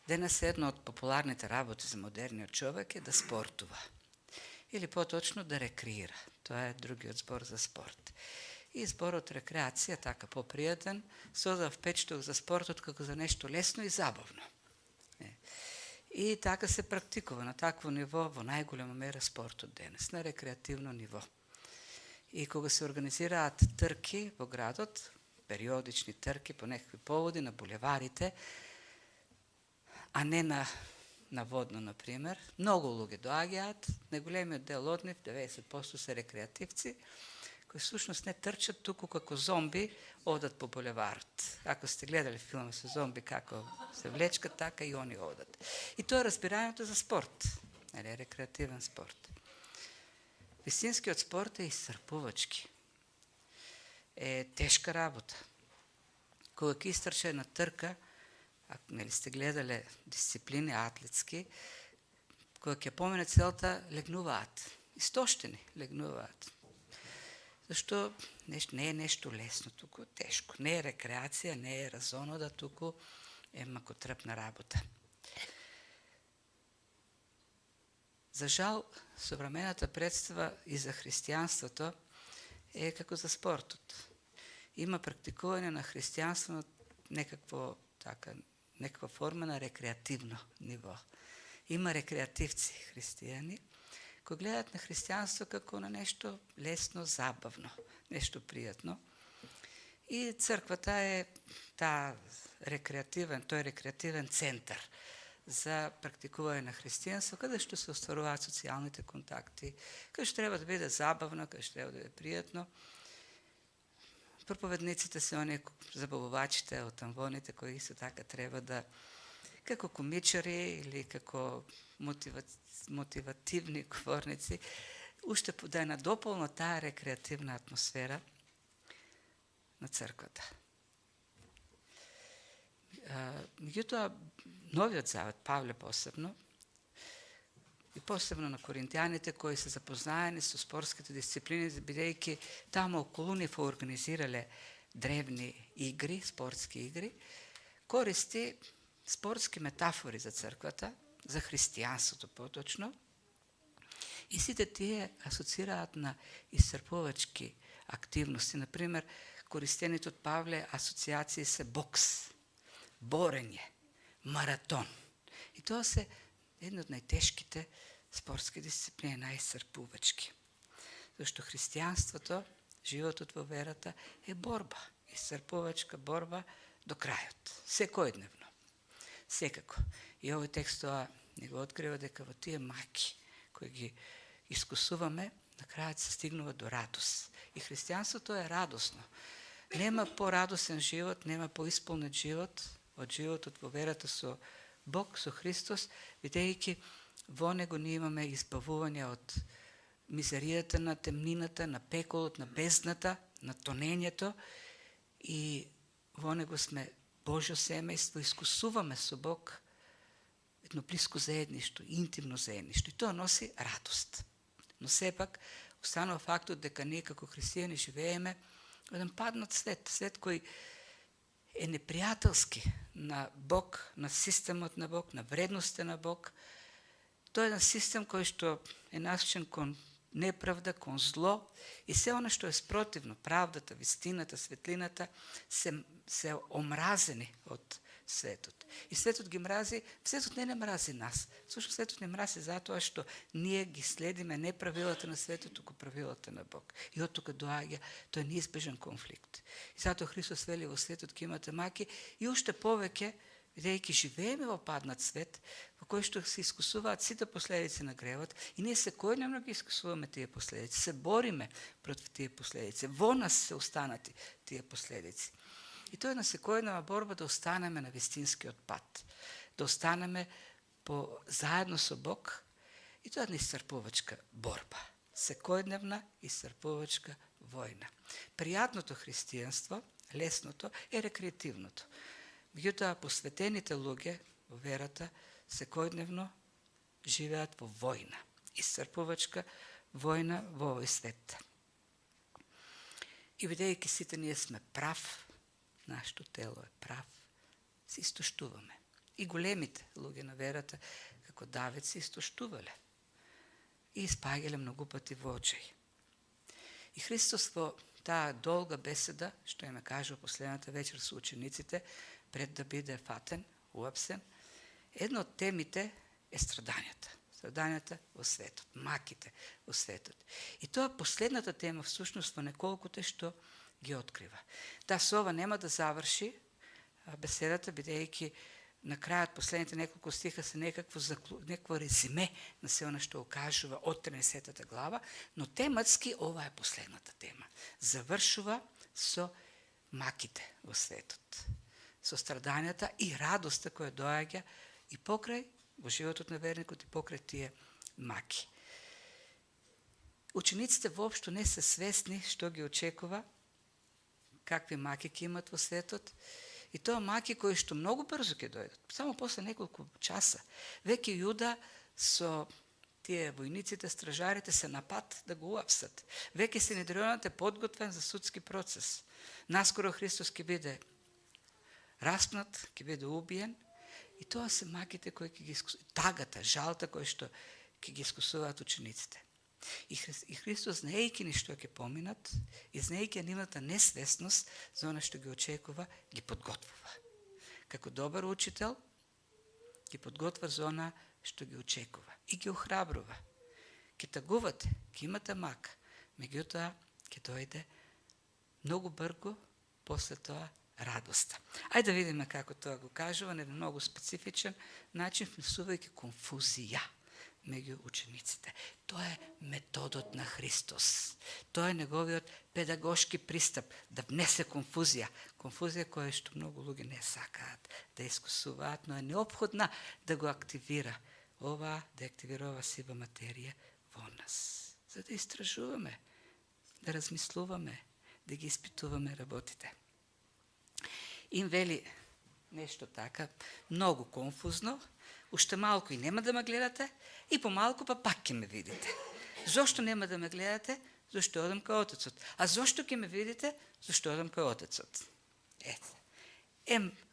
Денес едно од популарните работи за модерниот човек е да спортува. Или поточно да рекреира. Тоа е другиот збор за спорт. И зборот рекреација, така попријатен, созда впечаток за спортот како за нешто лесно и забавно. И така се практикува на такво ниво во најголема мера спортот денес, на рекреативно ниво. И кога се организираат трки во градот, периодични трки по некакви поводи на булеварите, а не на водно, например, многу луѓе доаѓаат, најголемиот дел од нив, 90% се рекреативци, кои всушност не трчат, туку како зомби одат по булеварот. Ако сте гледали филма со зомби, како се влечкат, така и они одат. И тоа е разбирањето за спорт, рекреативен спорт. Вистинскиот спорт е исцрпувачки. Е тешка работа. Кога ќе истрча една трка, ако сте гледале дисциплини атлетски, кога ќе помине целта, легнуваат. Истоштени легнуваат. Зашто не е нешто лесно, туку тешко. Не е рекреација, не е разонода, туку е макотрпна работа. За жал, современата представа и за христијанството е како за спортот. Има практикување на христијанство некаква форма на рекреативно ниво. Има рекреативци христијани, кои гледат на христијанство како на нешто лесно, забавно, нешто пријатно. И црквата е тој рекреативен центар за практикување на христијанство, каде што се остваруваат социјалните контакти, каде што треба да биде забавно, каде што треба да биде пријатно. Проповедниците се оние забавувачите од амвоните, кои исто така треба да, како комичари или како мотивативни говорници, уште да е надополна таа рекреативна атмосфера на црквата. Меѓутоа, Новиот Завет, Павле посебно, и посебно на коринтијаните кои се запознаени со спортските дисциплини, бидејќи таму околу нив организирале древни игри, спортски игри, користи спортски метафори за црквата, за христијанството поточно, и сите тие асоцираат на исцрпувачки активности. Например, користените од Павле асоциации се бокс, борење, маратон. И тоа се едно од најтешките спортски дисциплини, најисцрпувачки. Зашто христијанството, животот во верата е борба, исцрпувачка борба до крајот, секојдневно. Секако. И овој текст тоа не го открива дека во тие маки кои ги искусуваме, на крајот се стигнува до радост. И христијанството е радосно. Нема порадосен живот, нема поисполнет живот од животот во верата со Бог, со Христос, бидејќи во него ние имаме избавување од мизеријата на темнината, на пеколот, на бездната, на тонењето, и во него сме Божјо семејство, искусуваме со Бог едно блиско заедништво, интимно заедништво. И тоа носи радост. Но сепак, останува фактот дека ние како христијани живееме во еден паднат свет, свет кој е непријателски на Бог, на системот на Бог, на вредностите на Бог. Тоа е еден систем кој што е насочен кон неправда, кон зло, и се оно што е спротивно, правдата, вистината, светлината, се омразени од светот. И светот ги мрази, светот не мрази нас. Сушто светот не мрази затоа што ние ги следиме не правилата на светот, туку правилата на Бог. И од тука доаѓа тој неизбежен конфликт. И затоа Христос вели во светот ќе имате маки, и уште повеќе, бидејќи живееме во паднат свет, во кој што се искусуваат сите последици на гревот, и ние секојдневно ги искусуваме тие последици, се бориме против тие последици, во нас се останати тие последици. И тоа е на секојдневна борба да останеме на вистинскиот пат, да останеме заедно со Бог, и тоа е една исцрпувачка борба, секојдневна исцрпувачка војна. Пријатното христијанство, лесното, е рекреативното. Меѓутоа, посветените луѓе во верата секојдневно живеат во војна, исцрпувачка војна во овој свет. И бидејќи сите ние сме прав, нашето тело е прав, се истоштуваме. И големите луѓе на верата, како Давид, се истоштувале. И испаѓале многу пати во очај. И Христос во таа долга беседа, што им кажа последната вечер со учениците, пред да биде фатен, уапсен, една од темите е страдањата. Страдањата во светот, маките во светот. И тоа е последната тема всушност во неколкуте што ги открива. Да, со ова нема да заврши беседата, бидејќи на крајот последните неколку стиха се некакво резиме на се она што окажува од 13 глава, но тематски ова е последната тема. Завршува со маките во светот, со страдањата и радоста која доаѓа и покрај во животот на верникот и покрај тие маки. Учениците воопшто не се свесни што ги очекува, какви маки ќе имат во светот, и тоа маки кои што многу брзо ќе дојдат. Само после неколку часа. Веќе Јуда со тие војниците, стражарите се на пат да го уапсат. Веќе Синедрионот е подготвен за судски процес. Наскоро Христос ќе биде распнат, ќе биде убиен, и тоа се маките кои ќе ги искусуваат, тагата, жалта кои што ќе ги искусуваат учениците. И Христос, знаејќи ни што ќе поминат, и знаејќи нивната несвесност за она што ги очекува, ги подготвува. Како добар учител, ги подготвува за она што ги очекува. И ги охрабрува. Ке тагувате, ке имате мак, меѓутоа ќе дојде многу брзо после тоа радоста. Ајде да видиме како тоа го кажува на многу специфичен начин, внесувајќи конфузија меѓу учениците. Тоа е методот на Христос. Тоа е неговиот педагошки пристап, да внесе конфузија. Конфузија која што многу луѓе не сакаат да искусуваат, но е неопходна да го активира ова, да активира ова сива материја во нас. За да истражуваме, да размислуваме, да ги испитуваме работите. Им вели нешто така, многу конфузно, уште малку и нема да ме гледате, и помалку па пак ќе ме видите. Зошто нема да ме гледате? Зошто одам кај Отецот. А зошто ќе ме видите? Зошто одам кај Отецот. Ето.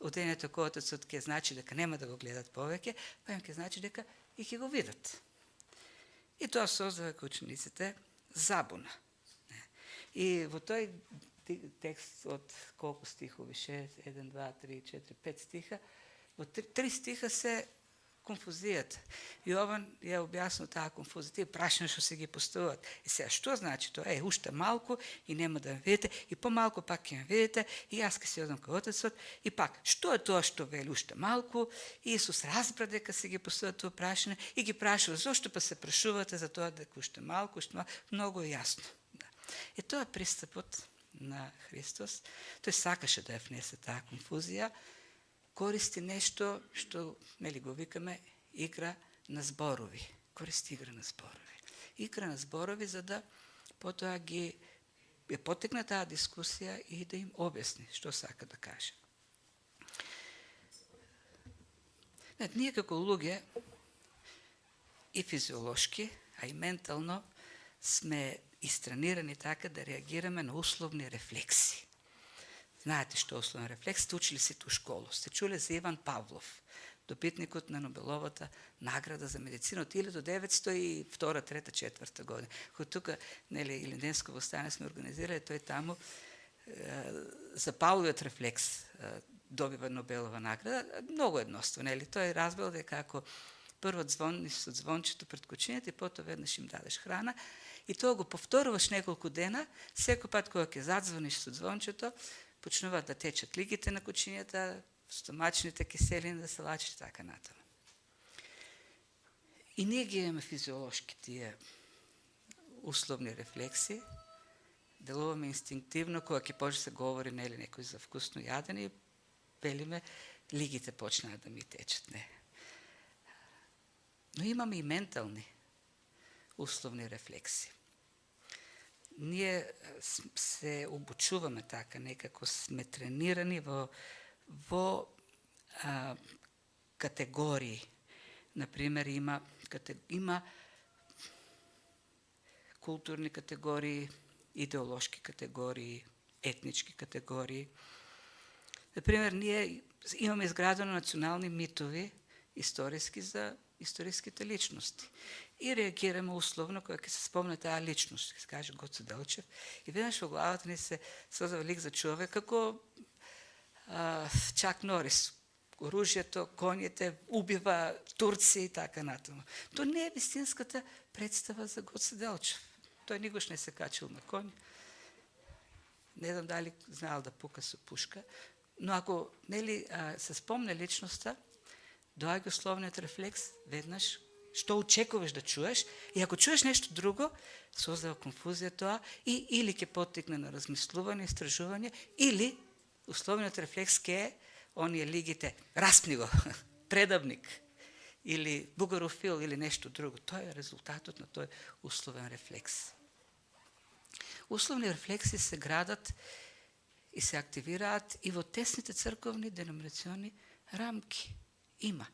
Одењето кај Отецот ќе значи дека нема да го гледат повеќе, па ќе значи дека и ќе го видат. И тоа создава кај учениците забуна. И во тој текст од колку стихови, 6, 1, 2, 3, 4, 5 стиха, во 3 стиха се конфузијата. Јован ја објаснил таа конфузија, тие прашања што се ги поставуваат. И сега, што значи тоа? Уште малку и нема да ме видите, и помалку пак ќе ме видите, и јас ќе се одам кај Отецот, и пак, што е тоа што вели уште малку? И Исус разбра дека се ги поставуваат тоа прашање и ги прашува, зошто па се прашувате за тоа дека уште малку, многу е јасно. И тоа е пристапот на Христос. Тој сакаше да ја внесе таа конфузија, користи нешто што го викаме игра на зборови. Користи игра на зборови. Игра на зборови за да потоа ги потекне таа дискусија и да им објасни што сака да каже. Ние како луѓе и физиолошки, а и ментално сме истренирани така да реагираме на условни рефлекси. Знаете што е условен рефлекс? Сте учили сите у школу. Сте чуле за Иван Павлов, добитникот на Нобеловата награда за медицина од 1902, 3, 4 година. Кој тука, Илинденско востане сме организирали, тој таму за Павловиот рефлекс добива Нобелова награда. Многу едноставно, тој разбрал дека ако прво звониш со звончето пред кучињата и потоа веднаш им дадеш храна, и тоа го повторуваш неколку дена, секој пат кога ќе задзвониш со звончето, почнуваат да течат лигите на кучињата, стомачните киселини да се лачат така натаму. И ние ги имаме физиолошки тие условни рефлекси, делуваме инстинктивно, кога ќе почне се говори некој за вкусно јадење, велиме лигите почнаа да ми течат. Но имаме и ментални условни рефлекси. Ние се обучуваме така, некако сме тренирани во категории. Например, има културни категории, идеолошки категории, етнички категории. Например, ние имаме изградено национални митови историски за историските личности. И реагираме условно кога ќе се спомне таа личност, ќе се каже Гоце Делчев, и веднаш во главата ни се создава лик за човек како Чак Норис. Оружјето, коњите, убива турци и така натаму. То не е вистинската представа за Гоце Делчев. Тој никош не се качил на коњ. Не знам дали знаел да пука со пушка, но ако се спомне личноста, доаѓа условниот рефлекс веднаш што очекуваш да чуеш, и ако чуеш нешто друго, создава конфузија тоа и или ќе поттикне на размислување, истражување, или условниот рефлекс ке е оние лигите, распни го, предавник, или бугарофил, или нешто друго. Тоа е резултатот на тој условен рефлекс. Условни рефлекси се градат и се активираат и во тесните црковни деноминациони рамки. Има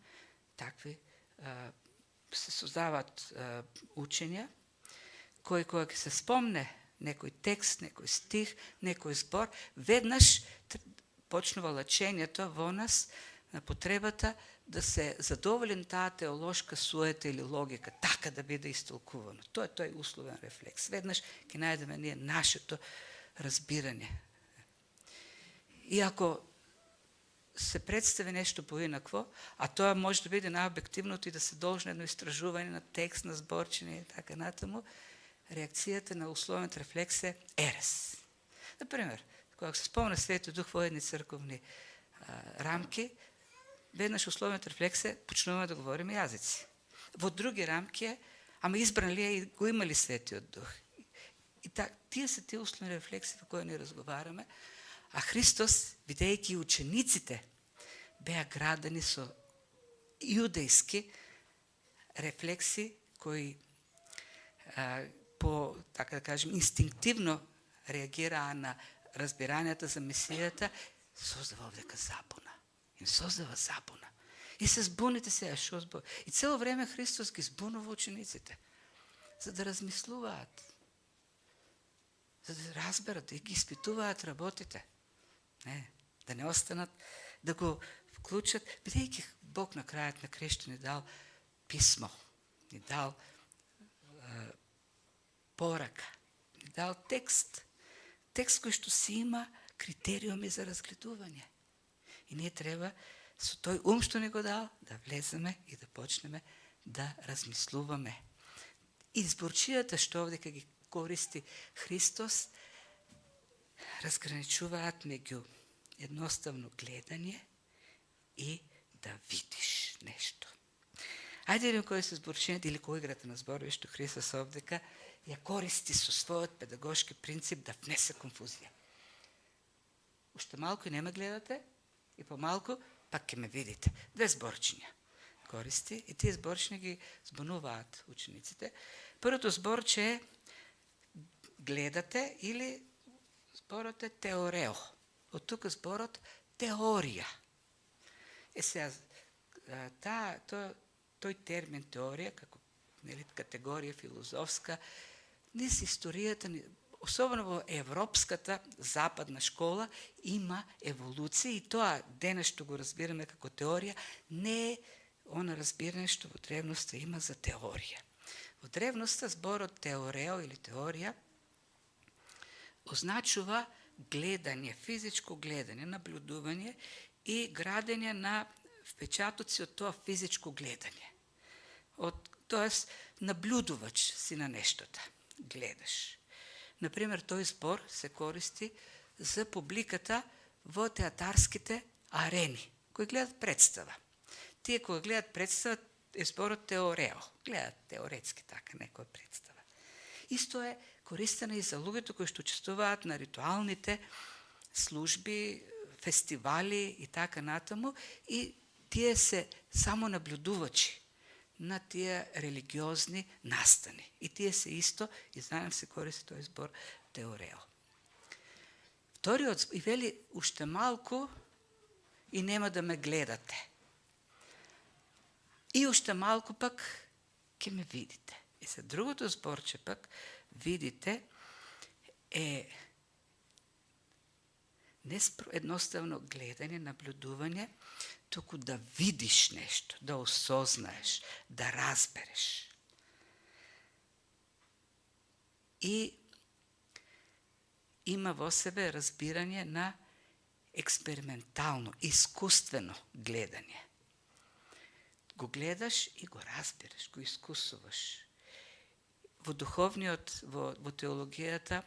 такви, се создаваат учења, кои кога ќе се спомне некој текст, некој стих, некој збор, веднаш почнува лачењето во нас на потребата да се задоволи таа теолошка суета или логика, така да биде истолкувано. Тоа е тој условен рефлекс. Веднаш ќе најдеме ние нашето разбирање. И ако се представи нешто поинакво, а тоа може да биде најобјективното и да се должно едно истражување на текст, на зборчине и така натаму, реакцијата на условен рефлекс е ерес. Например, кога се спомне Светиот Дух во едни црковни рамки, веднаш условниот рефлекс е почнуваме да говориме јазици. Во други рамки е, ама избран ли е и го има ли Светиот Дух? И тие се тие условни рефлекси во кои ние разговараме, а Христос, бидејќи учениците беа градени со јудејски рефлекси кои по, така да кажем, инстинктивно реагираа на разбирањата за Месијата, создава овдека забуна. Им создава забуна. И се збуните сега, шо збуни? И цело време Христос ги збунува учениците, за да размислуваат, за да разберат, да ги испитуваат работите. Не, да не останат, да го вклучат, бидејќи Бог на крајот на кришта ни дал писмо, ни дал порака, ни дал текст кој што си има критериуми за разгледување. И ние треба со тој ум што ни го дал да влеземе и да почнеме да размислуваме. И зборчијата што овдека ги користи Христос разграничуваат меѓу едноставно гледање и да видиш нешто. Ајде видим кој се зборчињата или кој играта на зборови што Христос овдека ја користи со својот педагошки принцип да внесе конфузија. Уште малку и не ме гледате, и помалку пак ќе ме видите. Две зборчиња користи и тие зборчиња ги збунуваат учениците. Првото зборче е гледате или зборот е теорео. Од тука зборот теорија. Сега, тој термин теорија, како категорија филозофска, низ историјата, особено во европската западна школа, има еволуција и тоа денес што го разбираме како теорија, не е она разбирање што во древноста има за теорија. Во древноста зборот теорео или теорија означува гледање, физичко гледање, наблюдување и градење на впечатоци од тоа физичко гледање. Тоест, наблюдувач си на нештото, гледаш. Например, тој збор се користи за публиката во театарските арени, кои гледат представа. Тие кои гледат представа е зборот теорео, гледат теоретски така некоја представа. Исто е користена и за луѓето кои што учествуваат на ритуалните служби, фестивали и така натаму, и тие се само наблюдувачи на тие религиозни настани. И тие се исто, и знаем се користи тој збор теорео. Вториот и вели уште малку и нема да ме гледате. И уште малку пак ќе ме видите. И за другото зборче пак видите е Не едноставно гледање, наблюдување, туку да видиш нешто, да осознаеш, да разбереш. И има во себе разбирање на експериментално, искуствено гледање. Го гледаш и го разбираш, го искусуваш. Во духовниот, во теологијата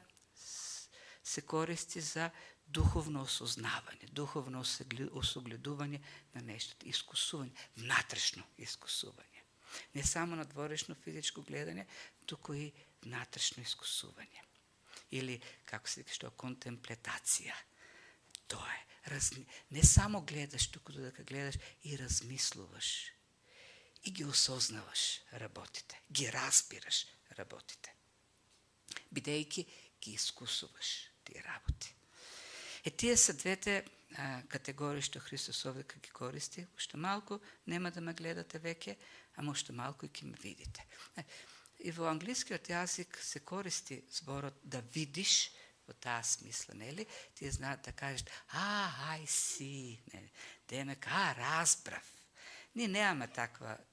се користи за духовно осознавање, духовно осогледување на нештото, искусување, внатрешно искусување. Не само надворешно физичко гледање, туку и внатрешно искусување. Или, како се вика, контемплетација. Тоа е. Не само гледаш, туку додека гледаш и размислуваш. И ги осознаваш работите, ги разбираш работите. Бидејќи ги искусуваш тие работи. Тие се двете категории што Христос овде ги користи. Уште малку нема да ме гледате веќе, ама уште малку и ќе ме видите. И во англискиот јазик се користи зборот да видиш во таа смисла, нели? Тие знаат да кажат, I see, демек, разбрав. Ние немаме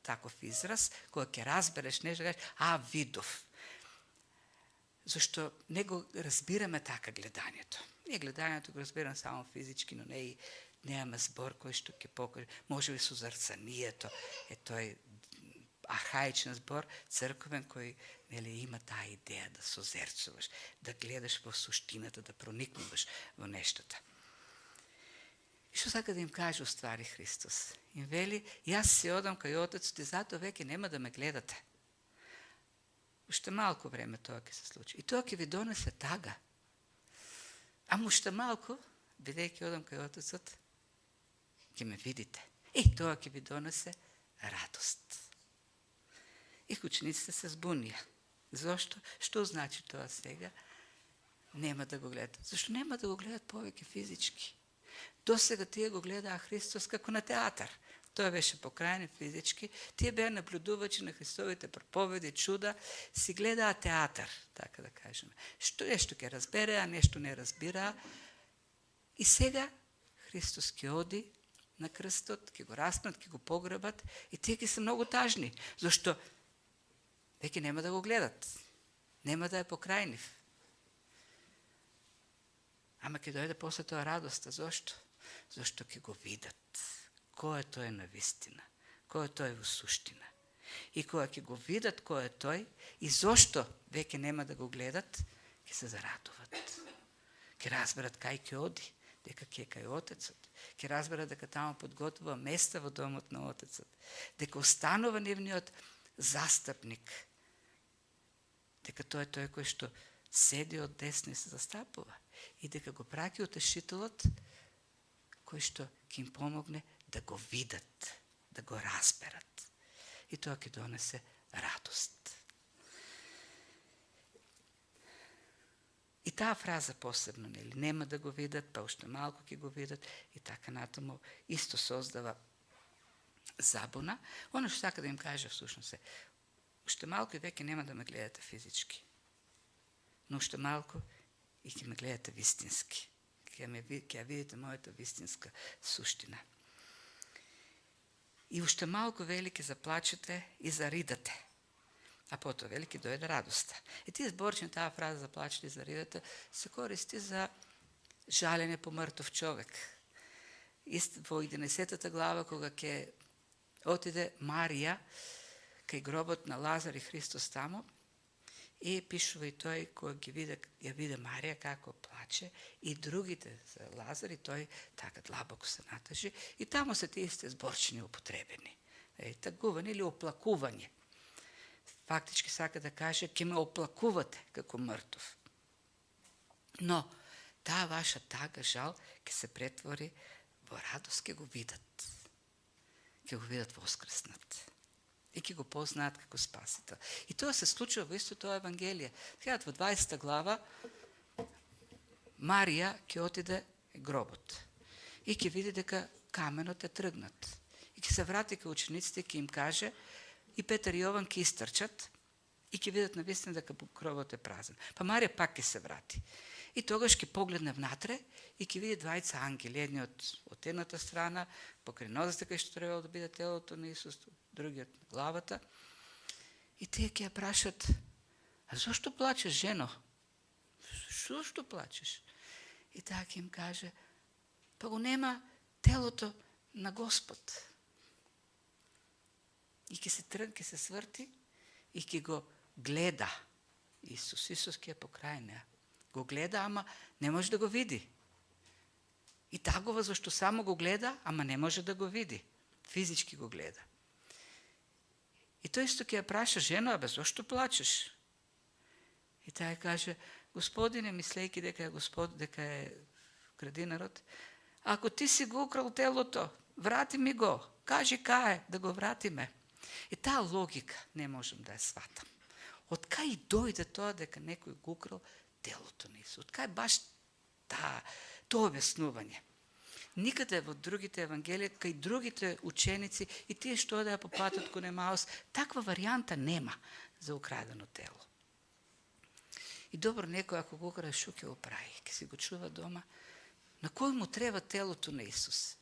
таков израз, кога ќе разбереш нешто, кажеш, видов. Зашто не го разбираме така гледањето. Ние гледањето го разбираме само физички, но немаме збор кој што ќе покаже. Може би со зрцанието е тој архаичен збор, црковен, кој има таа идеја да созерцуваш, да гледаш во суштината, да проникнуваш во нештата. И што сака да им каже уствари Христос? Им вели, јас се одам кај Отецот и затоа веќе нема да ме гледате. Уште малку време тоа ќе се случи. И тоа ќе ви донесе тага. Ама уште малку, бидејќи одам кај Отецот, ќе ме видите. И тоа ќе ви донесе радост. И учениците се збунија. Зошто? Што значи тоа сега? Нема да го гледат. Зашто нема да го гледат повеќе физички? Досега тие го гледаа Христос како на театар. Тоа беше покрајне физички. Тие беа наблюдувачи на Христовите проповеди, чуда, си гледаа театар, така да кажеме. Нешто ќе разбереа, нешто не разбираа. И сега Христос ќе оди на крстот, ќе го распнат, ќе го погребат и тие ќе се многу тажни, зашто веќе нема да го гледат. Нема да е покрајнив. Ама ќе дојде после тоа радоста. Зошто? Зашто ќе го видат. Кој е тој на вистина? Кој е тој во суштина? И кога ќе го видат кој е тој и зошто веќе нема да го гледат, ќе се зарадуват. Ќе разберат кај ќе оди, дека ќе е кај Отецот. Ќе разберат дека таму подготвува места во домот на Отецот. Дека останува нивниот застапник. Дека тој е тој кој што седи од десно и се застапува. И дека го праќа утешителот кој што ќе им помогне да го видат, да го разберат. И тоа ќе донесе радост. И таа фраза посебно, нема да го видат, па уште малку ќе го видат и така натаму исто создава забуна. Оно што сака да им каже всушност е, уште малку и веќе нема да ме гледате физички, но уште малку и ќе ме гледате вистински. Ќе видите мојата вистинска суштина. И уште малку вели ќе заплачете и заридате. А потоа вели ќе дојде радоста. И тие зборчи, таа фраза заплачете и заридате се користи за жалење по мртов човек. Во 11 глава, кога ќе отиде Марија кај гробот на Лазар и Христос таму, и пишува и тој кој ја виде Марија како плаче и другите за Лазар и тој така длабоко се натажи и таму се тие исти зборчини употребени. Тагување или оплакување. Фактички сака да каже ќе ме оплакувате како мртов. Но таа ваша тага, жал, ќе се претвори во радост, ќе го видат. Ќе го видат воскреснат. И ќе го познаат како спасител. И тоа се случува во исто тоа Евангелие. Сега во 20 глава Марија ќе отиде гробот и ќе види дека каменот е тргнат. И ќе се врати кај учениците и ќе им каже, и Петар и Јован ќе истрчат и ќе видат навистина дека гробот е празен. Па Марија пак ќе се врати. И тогаш ќе погледне внатре и ќе види двајца ангели, едниот од едната страна, покрај нозете кај што требало да биде телото на Исус, другиот на главата. И тие ќе ја прашат: а зошто плачеш, жено? Зошто плачеш? И таа ќе им каже: па го нема телото на Господ. И ќе се тргне, ќе се сврти и ќе го гледа Исус. Исус ќе е покрај неа. Го гледа, ама не може да го види. И тагова зашто само го гледа, ама не може да го види. Физички го гледа. И тој исто ќе ја праша: жено, абе, зошто плачеш? И таа каже: Господине, мислејќи дека е Господ, дека е градинарот, ако ти си го украл телото, врати ми го. Кажи кај да го вратиме. И таа логика не можам да ја сватам. Од кај дојде тоа дека некој го украл телото на Исус? Од кај баш тоа објаснување? Никаде во другите евангелија, кај другите ученици и тие што одеа по патот кон Емаус, таква варијанта нема за украдено тело. И добро, некој ако го украде, шо ќе го прави? Ќе си го чува дома? На кој му треба телото на Исус?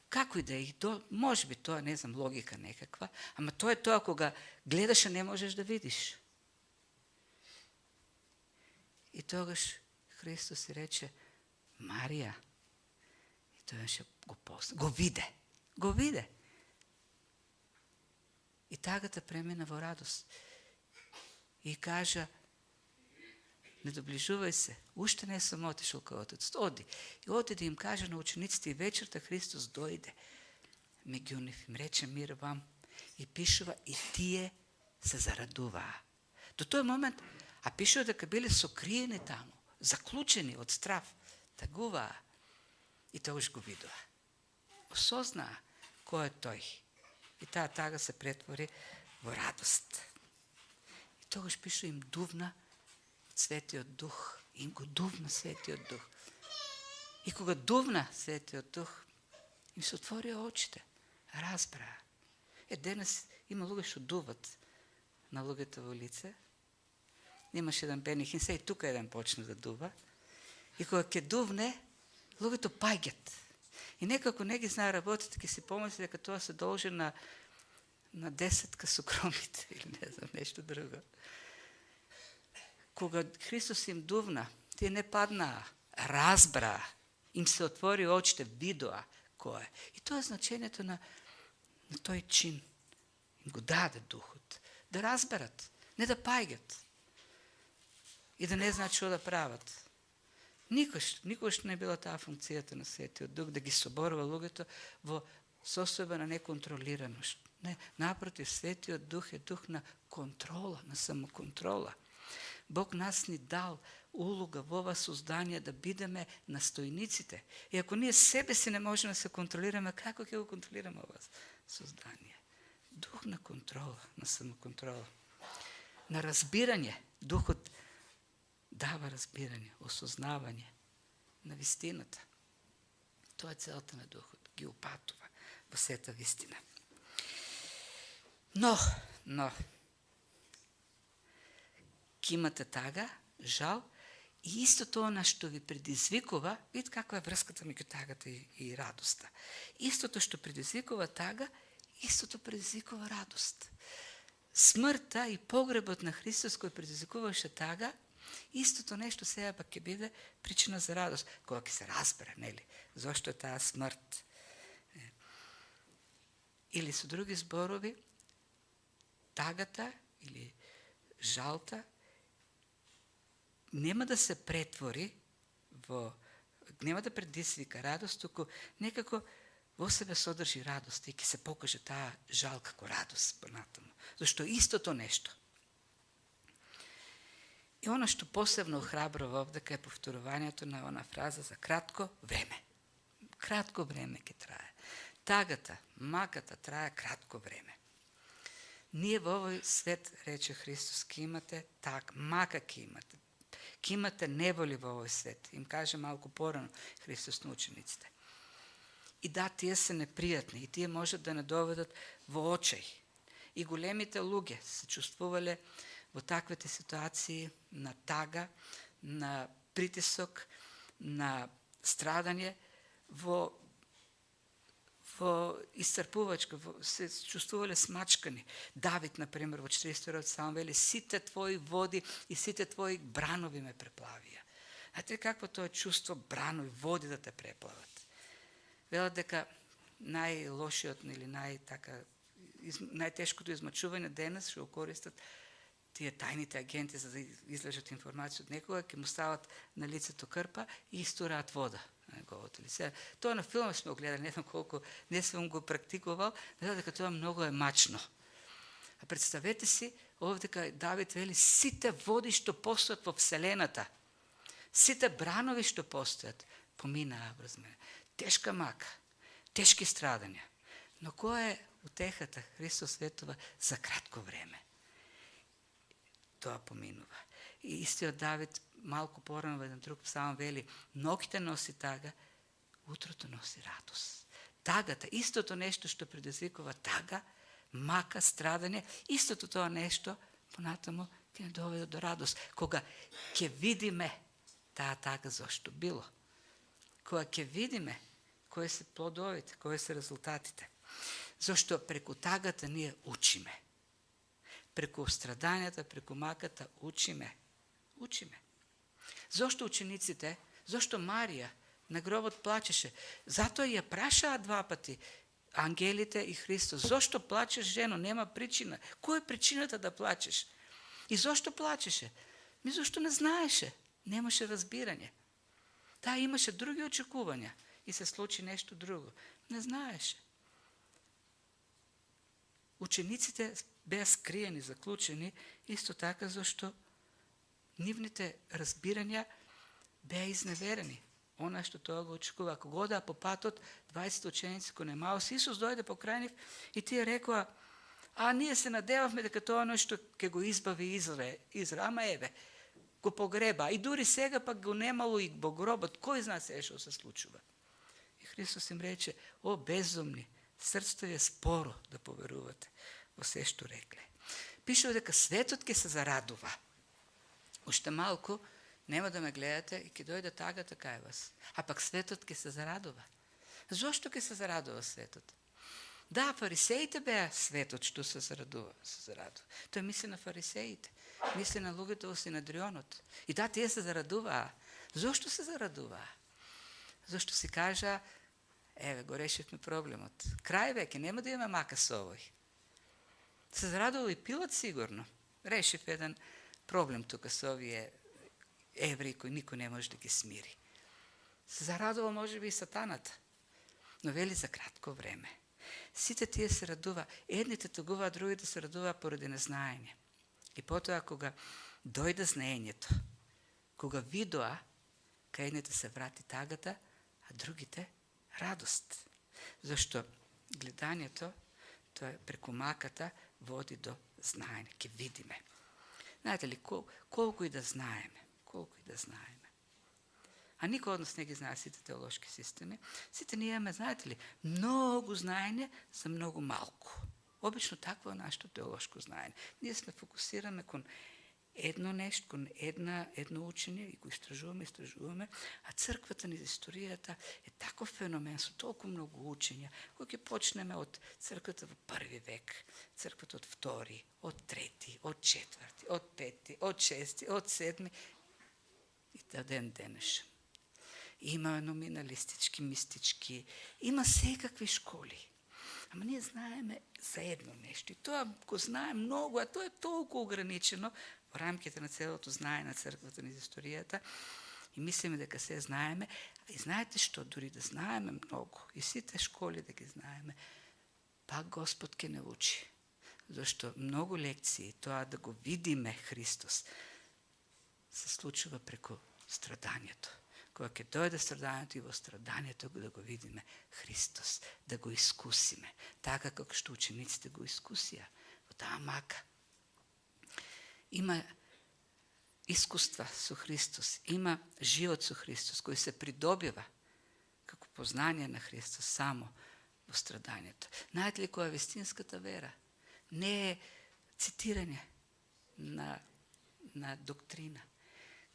Како и да е, може би тоа, не знам, логика некаква, ама тоа е тоа кога гледаш, а не можеш да видиш. И тогаш Христос си рече: Марија. И тој ще го позна. Го виде. И тагата премина во радост. И кажа: не доближувај се, уште не сум отишол кај Отецот. Оди. И оди да им каже на учениците, и вечерта Христос дојде меѓу нив, им рече: мир вам. И пишува: и тие се зарадуваа. До тој момент, а пишува дека биле сокриени таму, заклучени од страв, тагуваа. И тогаш го видува. Осознаа кој е тој. И таа тага се претвори во радост. И тогаш пишува: им дувна Светиот Дух. Им го дувна Светиот Дух. И кога дувна Светиот Дух, им се отворија очите. Разбраа. Денес има луѓе што дуват на луѓето во лице. Имаше еден Бенихин, се и тука еден почна да дува. И кога ќе дувне, луѓето паѓат. И некако не ги знае работите, ќе си помисли дека тоа се должи на 10 сукромите или не знам, нешто друго. Кога Христос им дувна, тие не паднаа, разбраа, им се отвори очите, видоа кој е. И тоа е значењето на тој чин. Им го даде Духот. Да разберат, не да паѓат. И да не знаат што да прават. Никош не била таа функцијата на Светиот Дух, да ги соборува луѓето во состојба на неконтролираност. Не, напротив, Светиот Дух е дух на контрола, на самоконтрола. Бог нас ни дал улога во ова создание да бидеме настојниците. И ако ние себе си не можеме да се контролираме, како ќе го контролираме ова создание? Дух на контрола, на самоконтрола. На разбирање. Духот дава разбирање, осознавање на вистината. Тоа е целта на Духот. Ги упатува во сета вистина. Но, ќе имате тага, жал, и исто тоа на што ви предизвикува, видите каква е врската меѓу тагата и радоста. Истото што предизвикува тага, истото предизвикува радост. Смртта и погребот на Христос кој предизвикуваше тага, истото нешто сега пак ќе биде причина за радост, кога ќе се разбере, нели, зошто е таа смрт. Или со други зборови, тагата или жалта нема да се претвори нема да предизвика радост, туку некако во себе содржи радост и ќе се покаже таа жал како радост понатаму. Зашто истото нешто. И оно што посебно охрабрува овдека е повторувањето на она фраза за кратко време. Кратко време ќе трае. Тагата, маката трае кратко време. Ние во овој свет, рече Христос, ке имате мака ке имате. Ке имате неволи во овој свет. Им каже малку порано Христос на учениците. И да, тие се непријатни и тие можат да не доведат во очај. И големите луѓе се чувствувале во таквите ситуации на тага, на притисок, на страдање, во исцрпувачка, се чувствувале смачкани. Давид, например, во 42 Псалм вели: сите твои води и сите твои бранови ме преплавија. Знаете какво тоа чувство бранови, води да те преплават? Велат дека најлошиот или најтешкото измачување денес што го користат тие тајните агенти за да излежат информација од некога, ќе му стават на лицето крпа и истураат вода на неговото лице. Тоа на филм сме го гледали, не знам колку, не сум го практикувал, дека тоа многу е мачно. А представете си, овдека Давид вели: сите води што постојат во вселената, сите бранови што постојат, поминаа врз мене. Тешка мака, тешки страдања. Но која е утехата? Христос ветува: за кратко време. Тоа поминува. И истиот Давид малку порано во еден друг псалм вели: ноќите носи тага, утрото носи радост. Тагата, истото нешто што предизвикува тага, мака, страдање, истото тоа нешто понатаму ќе не доведе до радост. Кога ќе видиме таа тага зошто било, кога ќе видиме кои се плодовите, кои се резултатите. Зошто преку тагата ние учиме. Преку страдањата, преку маката учиме. Зошто учениците, зошто Марија на гробот плачеше? Затоа ја прашаа 2 пати ангелите и Христос: зошто плачеш, жено? Нема причина. Која е причината да плачеш? И зошто плачеше? Зошто не знаеше, немаше разбирање. Таа имаше други очекувања и се случи нешто друго. Не знаеше. Учениците беа скриени, заклучени, исто така зашто нивните разбирања беа изневерени. Она што тоа го очекува. Ако годаа по патот 20 ученици кон Емаус, Исус дојде покрај нив и тие рекоа: а ние се надевавме дека тоа нешто ќе го избави Израел. Ама еве, го погреба. И дури сега пак го немало и во гробот. Кој знае се што се случува? И Христос им рече: о безумни, срцето е споро да поверувате во се што рекле. Пишува дека светот ќе се зарадува. Уште малку нема да ме гледате и ќе дојде тагата кај вас. А пак светот ќе се зарадува. Зошто ќе се зарадува светот? Да, фарисеите беа светот што се зарадува. Тој мисли на фарисеите, мисли на луѓето во Синедрионот. И да, тие се зарадуваа. Зошто се зарадуваа? Зошто си кажа: еве, го решивме проблемот. Крај веќе, нема да имаме мака со овој. Се зарадувал и Пилат сигурно. Решив еден проблем тука со овие евреи кои никој не може да ги смири. Се зарадувал можеби и сатаната. Но вели за кратко време. Сите тие се радува. Едните тугуваат, другите се радува поради незнаење. И потоа кога дојде знаењето, кога видоа, кај едните се врати тагата, а другите радост. Зашто гледањето, тоа преку маката, води до знаење. Ке видиме. Знаете ли, колку и да знаеме, а никој од нас не ги знае сите теолошки системи. Сите ние имаме, знаете ли, многу знаење за многу малку. Обично такво е нашето теолошко знаење. Ние сме фокусираме кон едно нешто, кон едно учење и го истражуваме, а црквата низ историјата е таков феномен со толку многу учења, кои ќе почнеме од црквата во 1 век, црквата од 2, од 3, од 4, од 5, од 6, од 7 и до ден денешен. Има номиналистички, мистички, има секакви школи. Ама ние знаеме за едно нешто. И тоа го знае многу, а тоа е толку ограничено во рамките на целото знае на црквата низ историјата. И мислиме дека се знаеме. И знаете што, дури да знаеме многу, и сите школи да ги знаеме, пак Господ ќе не учи. Зашто многу лекции, тоа да го видиме Христос, се случува преку страдањето. Кога ќе дојде страдањето и во страдањето да го видиме Христос, да го искусиме, така како што учениците го искусија во таа мака. Има искуства со Христос, има живот со Христос кој се придобива како познање на Христос само во страдањето. Знаете ли која е вистинската вера? Не е цитирање на доктрина.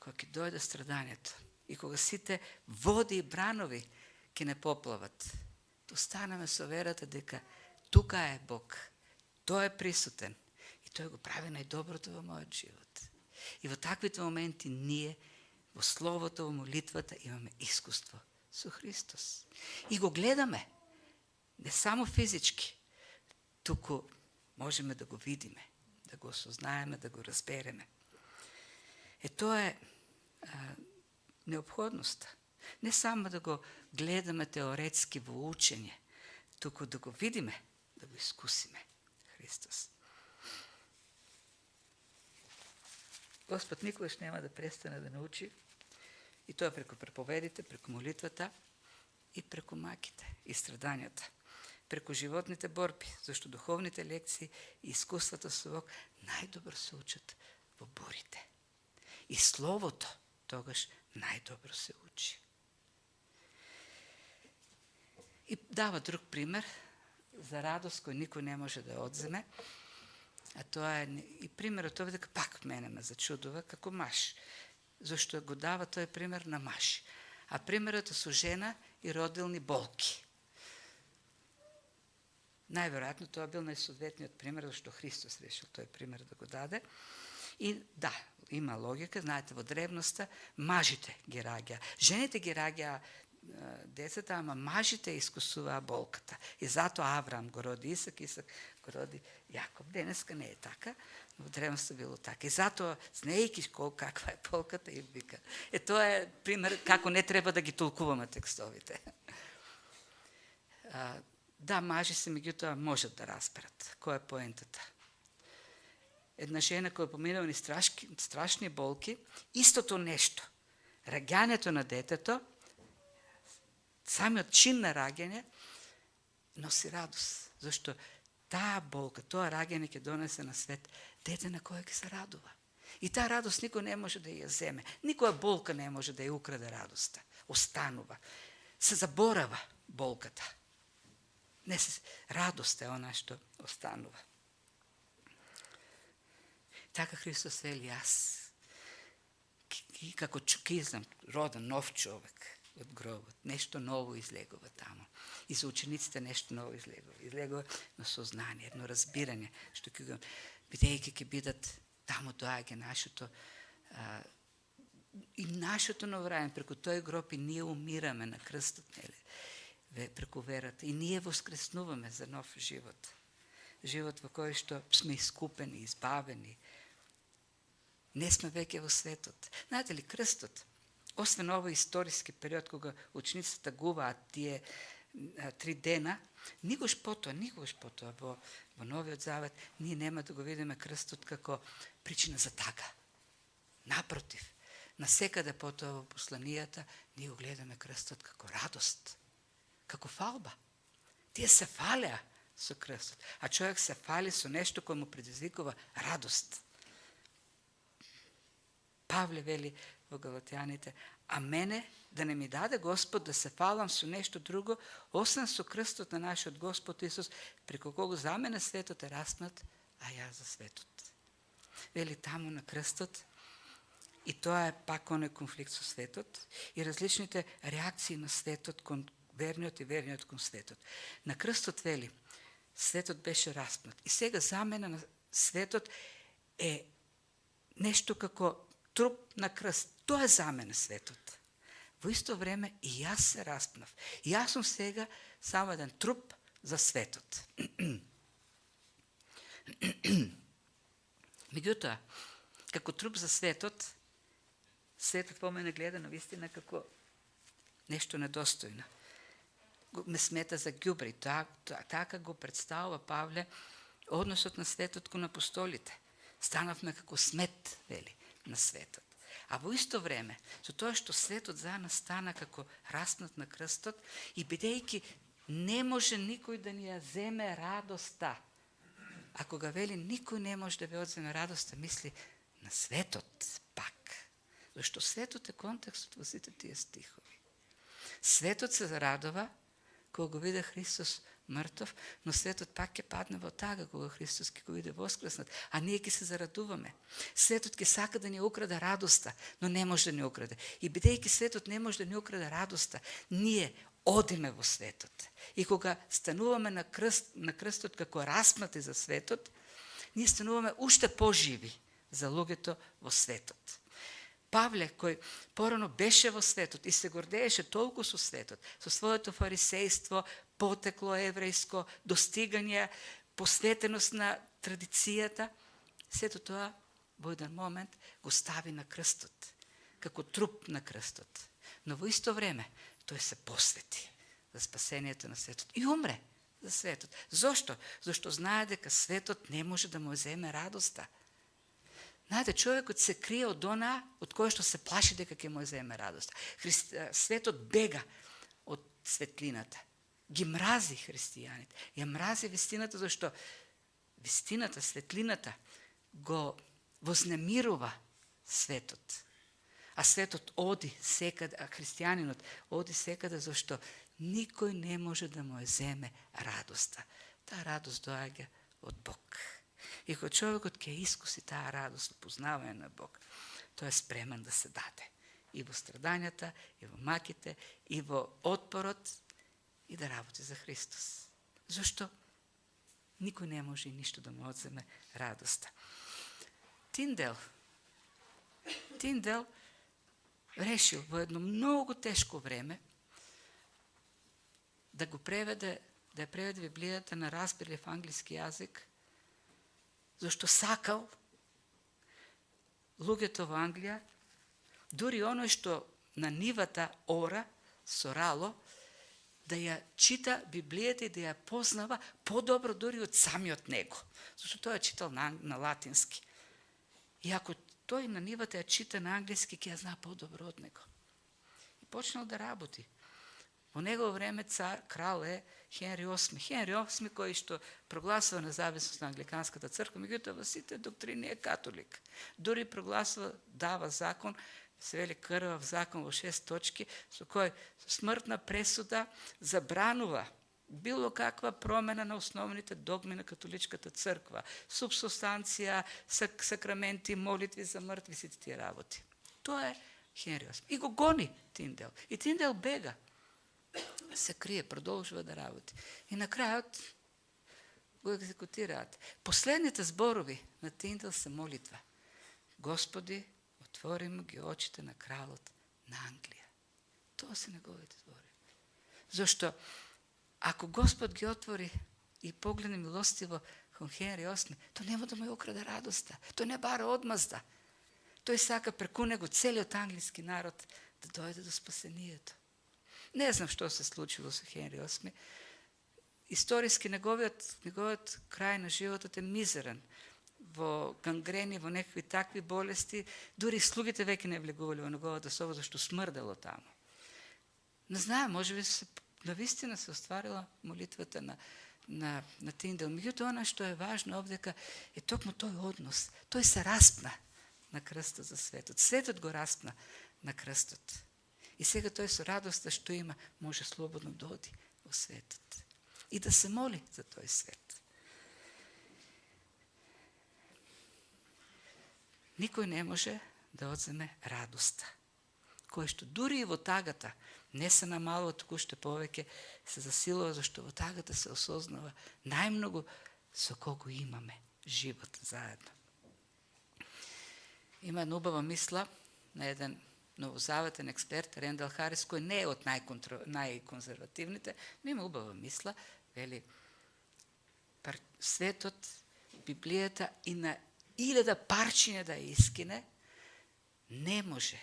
кога ќе дојде страдањето и кога сите води и бранови ќе не поплават, да останеме со верата дека тука е Бог, тој е присутен и тој го прави најдоброто во мојот живот. И во таквите моменти ние во словото, во молитвата имаме искуство со Христос. И го гледаме, не само физички, туку можеме да го видиме, да го осознаеме, да го разбереме. Тоа е необходноста. Не само да го гледаме теоретски во учење, туку да го видиме, да го искусиме Христос. Господ никогаш нема да престане да научи, и тоа преку проповедите, преку молитвата и преку маките и страдањата, преку животните борби, зашто духовните лекции и искуствата со Бог најдобро се учат во бурите. И Словото тогаш најдобро се учи. И дава друг пример за радост кој никој не може да одземе, а тоа е и примерот тоа дека пак мене ме зачудува како маж, зашто го дава тој пример на маж. А примерот е со жена и родилни болки. Најверојатно тоа бил најсоодветниот пример, зашто Христос решил тој пример да го даде. И да, има логика, знаете, во древноста мажите ги раѓа. Жените ги раѓа децата, ама мажите искусуваа болката. И затоа Авраам го роди Исак, Исак го роди Јаков. Денеска не е така, но во древноста било така. И затоа, знаејќи каква е болката, и вика. Тоа е пример како не треба да ги толкуваме текстовите. Да, мажи се меѓутоа можат да разберат која е поентата. Една жена која поминува ни страшни болки, истото нешто, раѓањето на детето, самиот чин на раѓање носи радост, зашто таа болка, тоа раѓање ќе донесе на свет дете на кое ќе се радува. И таа радост никој не може да ја земе, никоја болка не може да ја украде радоста, останува. Се заборава болката. Не се, радост е она што останува. Така Христос вели, јас, како чукизам, роден нов човек од гробот, нешто ново излегува таму. И за учениците нешто ново излегува. Излегува на сознание, едно разбирање, што ќе го, бидејќи ќе бидат таму доаѓа нашето и нашето новораѓање, преку тој гроб и ние умираме на крстот, нели, преку верата. И ние воскреснуваме за нов живот. Живот во кој што сме искупени, избавени. Не сме веќе во светот. Знаете ли, крстот, освен овој историски период кога учениците тагуваат тие 3 дена, никогаш потоа во Новиот Завет ние нема да го видиме крстот како причина за тага. Напротив, насекаде потоа во посланијата ние го гледаме крстот како радост, како фалба. Тие се фалеа со крстот, а човек се фали со нешто кој му предизвикува радост. Павле вели во Галатјаните, а мене да не ми даде Господ да се фалам со нешто друго, освен со крстот на нашиот Господ Исус, преку кого за мене светот е распнат, а јас за светот. Вели таму на крстот, и тоа е пак оној конфликт со светот, и различните реакции на светот кон верниот и верниот кон светот. На крстот вели, светот беше распнат. И сега за мене на светот е нешто како труп на крст. Тоа е за мене светот. Во исто време и јас се распнав. И јас сум сега само еден труп за светот. Меѓутоа, како труп за светот, светот во мене гледа на вистина како нешто недостојно. Ме смета за ѓубре. Така го представува Павле односот на светот кон апостолите. Станавме како смет, вели, на светот. А во исто време, со тоа што светот за нас стана како распнат на крстот, и бидејќи не може никој да ни ја земе радоста, а кога вели никој не може да ви одземе радоста, мисли на светот пак. Зашто светот е контекстот во сите тие стихови. Светот се зарадува кога го виде Христос мртов, но светот пак ќе падне во тага кога Христос ќе го биде воскреснат, а ние ќе се зарадуваме. Светот ќе сака да ни украде радоста, но не може да ни украде. И бидејќи светот не може да ни украде радоста, ние одиме во светот. И кога стануваме на крстот како распнати за светот, ние стануваме уште поживи за луѓето во светот. Павле, кој порано беше во светот и се гордееше толку со светот, со своето фарисејство, потекло еврејско, достигање, посветеност на традицијата, сето тоа во еден момент го стави на крстот, како труп на крстот. Но во исто време тој се посвети за спасението на светот и умре за светот. Зошто? Зашто знае дека светот не може да му земе радоста. Знаете, човекот се крие од она од кое што се плаши дека ќе му земе радоста. Светот бега од светлината. Ги мрази христијаните. Ја мрази вистината зашто вистината, светлината го вознемирува светот. А светот оди секаде, а христијанинот оди секаде зашто никој не може да му земе радоста. Таа радост доаѓа од Бог. И кога човекот ќе искуси таа радост, познавање на Бог, тој е спремен да се даде. И во страдањата, и во маките, и во отпорот, и да работи за Христос. Зошто? Никој не може и ништо да му одземе радоста. Тиндел решил во едно многу тешко време да ја преведе Библијата на разбирлив англиски јазик, зашто сакал луѓето во Англија, дури оној што на нивата ора со рало, да ја чита Библијата и да ја познава подобро дури од самиот него. Зашто тој ја читал на латински. И ако тој на нивата ја чита на англиски, ќе ја знае подобро од него. И почнал да работи. Во негово време крал е Хенри VIII. Хенри VIII кој што прогласува независност на англиканската црква, меѓутоа во сите доктрини е католик. Дури прогласува, дава закон, се вели крвав закон во 6 точки, со кој смртна пресуда забранува било каква промена на основните догми на католичката црква, субстанција, сакраменти, молитви за мртви, сите тие работи. Тоа е Хенри VIII. И го гони Тиндел. И Тиндел бега. Се крие, продолжува да работи. И на крајот го екзекутираат. Последните зборови на Тиндел се молитва. Господи, отвори му ги очите на кралот на Англија. Тоа се неговите зборови. Зошто ако Господ ги отвори и погледне милостиво кон Хенри VIII, тој нема да му ја украде радоста. Тој не бара одмазда. Тој сака преку него целиот англиски народ да дојде до спасението. Не знам што се случило со Хенри VIII. Историски неговиот крај на животот е мизерен. Во гангрени, во некакви такви болести, дури слугите веќе не влегувале во неговата соба, зашто смрдело таму. Не знаем, можеби навистина се остварила молитвата на Тиндел. Меѓутоа, она што е важно овдека е токму тој однос. Тој се распна на крстот за светот. Светот го распна на крстот. И сега тој со радоста што има, може слободно да оди во светот. И да се моли за тој свет. Никој не може да одземе радоста, кој што дури и во тагата не се намалува, туку што повеќе се засилува, зашто во тагата се осознава најмногу со кого имаме живот заедно. Има една убава мисла на еден новозаветен експерт, Рендал Харис, кој не е од најконзервативните, но има убава мисла, вели, светот, Библијата и на 1000 парчиња да ја искине, не може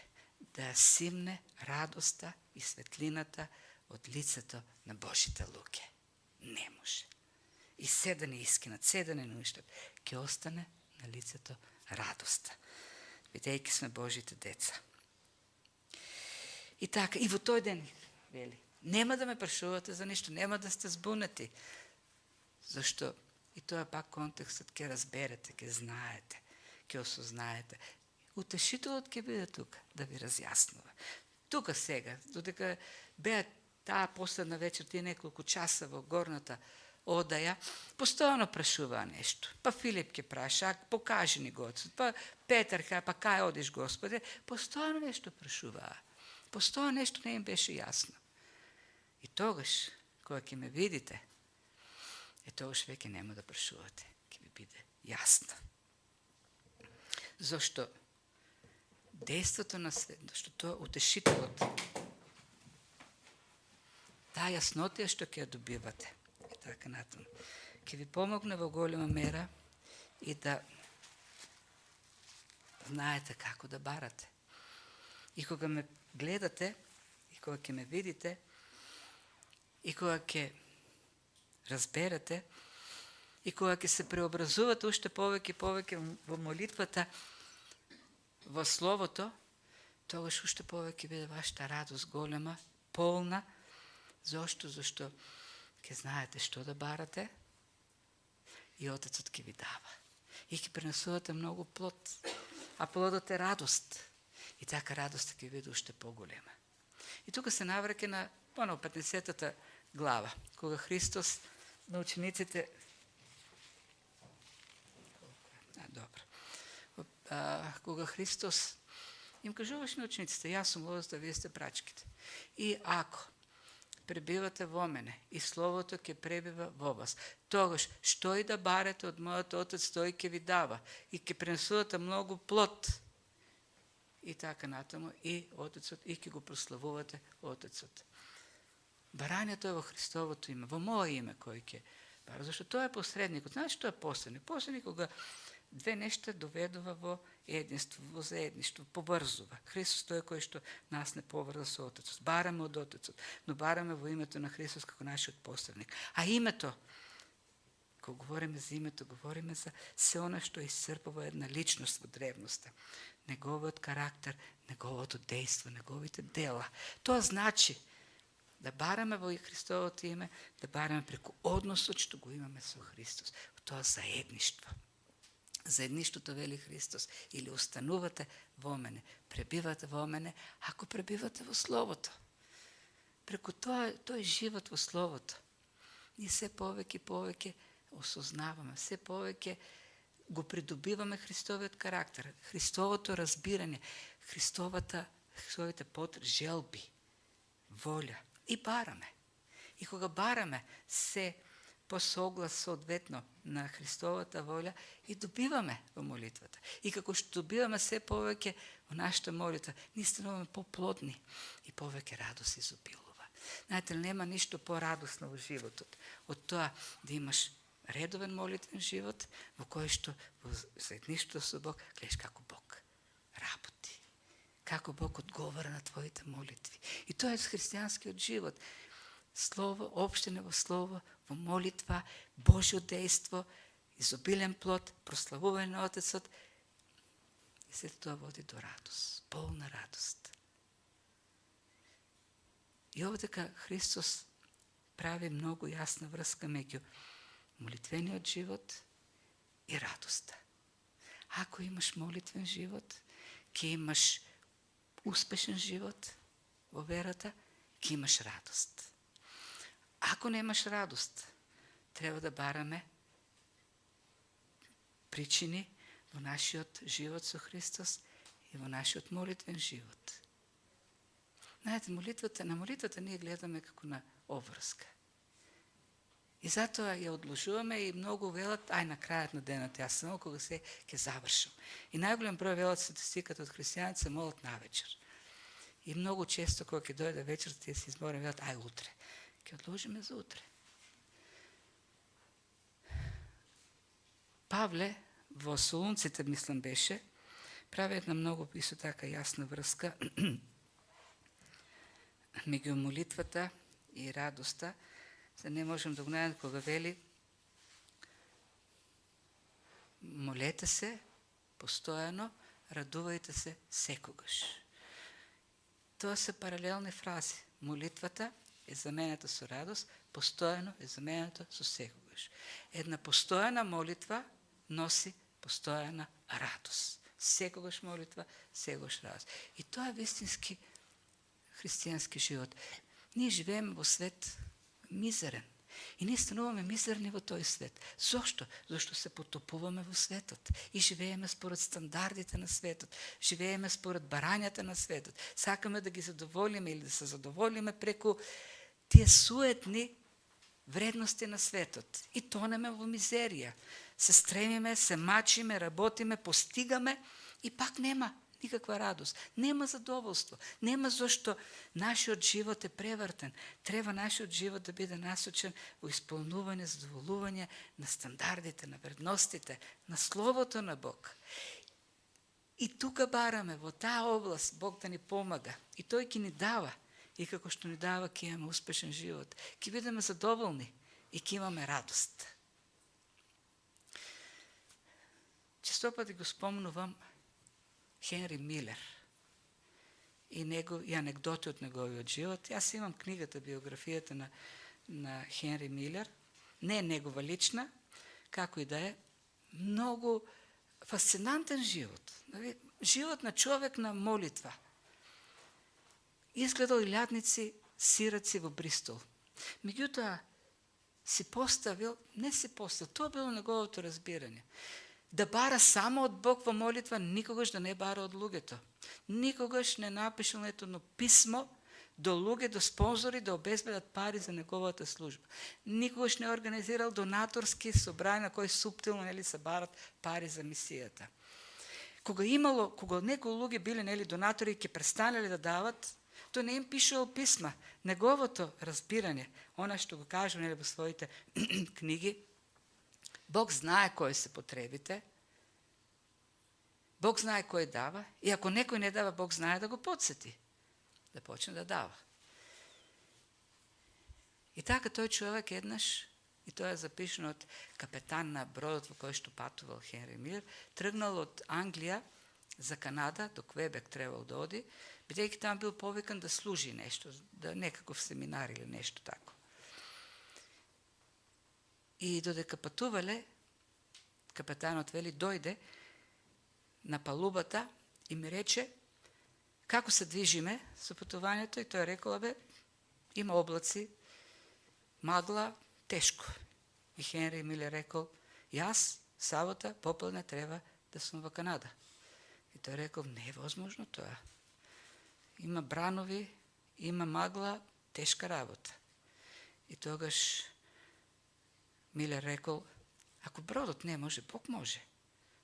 да ја симне радоста и светлината од лицето на Божите луѓе. Не може. И се да не искинат, се да не уништат, ќе остане на лицето радоста, бидејќи сме Божите деца. И така, и во тој ден, вели, нема да ме прашувате за ништо, нема да сте збунати, зашто и тоа пак контекстот ќе разберете, ќе знаете, ќе осознаете. Утешителот ќе биде тука да ви разјаснува. Тука сега, додека беа таа последна вечер, тие неколку часа во горната одаја, постојано прашуваа нешто. Па Филип ќе праша, покажи ни го Отецот. Па Петар ка, па кај одиш Господе? Постојано нешто прашуваа. Постојано нешто не им беше јасно. И тогаш, кога ќе ме видите, тогаш веќе нема да прашувате. Ќе ви биде јасно. Зошто дејството на свет, зашто тоа утешителот, таа јаснотија што ќе ја добивате, и така натаму, ќе ви помогне во голема мера и да знаете како да барате. И кога ме гледате, и кога ќе ме видите, и кога ќе разберете, и кога ќе се преобразувате уште повеќе и повеќе во молитвата, во Словото, тогаш уште повеќе биде вашата радост голема, полна. Зошто? Зашто ќе знаете што да барате и Отецот ќе ви дава. И ќе пренесувате многу плод, а плодот е радост. И така радоста ќе биде уште поголема. И тука се навраќа на 15-та глава, кога Христос на учениците кога Христос им кажуваш на учениците, јас сум лозата, вие сте прачките. И ако пребивате во мене и Словото ќе пребива во вас, тогаш што и да барете од мојот Отец, тој ќе ви дава и ќе пренесувате многу плод. И така натаму и Отецот, и ќе го прославувате Отецот. Барањето е во Христовото име, во моје име кој ќе бара, зашто тоа е посредникот. Знаеш што е посредник? Посредник кога две нешта доведува во единство, во заедништво, поврзува. Христос тој кој што нас не поврза со Отецот. Бараме од Отецот, но бараме во името на Христос како нашиот посредник. А името, кога говориме за името, говориме за се она што исцрпува една личност во древноста. Неговиот карактер, неговото дејство, неговите дела. Тоа значи да бараме во Христовото име, да бараме преку односот што го имаме со Христос. Тоа заедништво. Заедништвото, вели Христос, или останувате во мене, пребивате во мене, ако пребивате во Словото. Преку тој живот во Словото, ние се повеќе и повеќе осознаваме, се повеќе го придобиваме Христовиот карактер, Христовото разбирање, Христовите желби, волја. И бараме. И кога бараме се по соглас соодветно на Христовата волја и добиваме во молитвата. И како што добиваме се повеќе во нашата молитва, ние стануваме поплодни и повеќе радост изобилува. Знаете ли, нема ништо порадосно во животот од тоа да имаш редовен молитвен живот во кој што во заедништво со Бог гледаш како Бог работи, како Бог одговара на твоите молитви. И тоа е христијанскиот живот. Слово, општене во Слово, во молитва, Божјо дејство, изобилен плод, прославување на Отецот. И се тоа води до радост, полна радост. И овдека Христос прави многу јасна врска меѓу молитвениот живот и радоста. Ако имаш молитвен живот, ќе имаш успешен живот во верата, ќе имаш радост. Ако немаш радост, треба да бараме причини во нашиот живот со Христос и во нашиот молитвен живот. Знаете, на молитвата ние гледаме како на обврска. И затоа ја одложуваме и многу велат, на крајот на денот, јас само кога се ќе завршам. И најголем број велат статистиката од христијаните се молат навечер. И многу често кога ќе дојде вечер, тие се изморени велат, утре. Ќе одложиме за утре. Павле во Солунците, мислам беше, прави една многу исто така јасна врска меѓу молитвата и радоста. За не можем да го најдем кога вели молете се постојано, радувајте се секогаш. Тоа се паралелни фрази. Молитвата е замената со радост, постојано е замената со секогаш. Една постојана молитва носи постојана радост. Секогаш молитва, секогаш радост. И тоа е вистински христијански живот. Ние живееме во свет мизерен. И ние стануваме мизерни во тој свет. Зошто? Зошто се потопуваме во светот и живееме според стандардите на светот. Живееме според барањата на светот. Сакаме да ги задоволиме или да се задоволиме преку тие суетни вредности на светот. И тонеме во мизерија. Се стремиме, се мачиме, работиме, постигаме и пак нема никаква радост. Нема задоволство. Нема зашто нашиот живот е превртен. Треба нашиот живот да биде насочен во исполнување, задоволување на стандардите, на вредностите, на Словото на Бог. И тука бараме, во таа област, Бог да ни помага. И Тој ќе ни дава. И како што ни дава, ќе имаме успешен живот. Ќе бидеме задоволни и ќе имаме радост. Често пати го спомнувам Хенри Милер и анекдоти од неговиот живот. Јас имам книгата, биографијата на Хенри Милер. Не е негова лична, како и да е. Многу фасцинантен живот. Живот на човек на молитва. Изгледал илјадници сираци во Бристол. Меѓутоа, не си поставил, тоа било неговото разбирање. Да бара само од Бог во молитва, никогаш да не бара од луѓето. Никогаш не напишал едно писмо до луѓе, до спонзори да обезбедат пари за неговата служба. Никогаш не организирал донаторски собрања на кои суптилно се барат пари за мисијата. Кога некои луѓе били донатори и ќе престанале да дават, тој не им пишал писма. Неговото разбирање, она што го кажа во своите книги, Бог знае кои се потребите, Бог знае кој дава, и ако некој не дава, Бог знае да го подсети, да почне да дава. И така тој човек еднаш, и тоа е запишено од капетан на бродот во кој што патувал Хенри Милер, тргнал од Англија за Канада, до Квебек требал да оди, бидејќи там бил повикан да служи нешто, да некаков семинар или нешто тако. И додека патувале, капетанот вели, дојде на палубата и ми рече како се движиме со патувањето, и тој рекол, има облаци, магла, тешко. И Хенри Милер рекол, јас сабота попладне треба да сум во Канада. И тој рекол, не е возможно тоа. Има бранови, има магла, тешка работа. И тогаш Милер рекол, ако бродот не може, Бог може.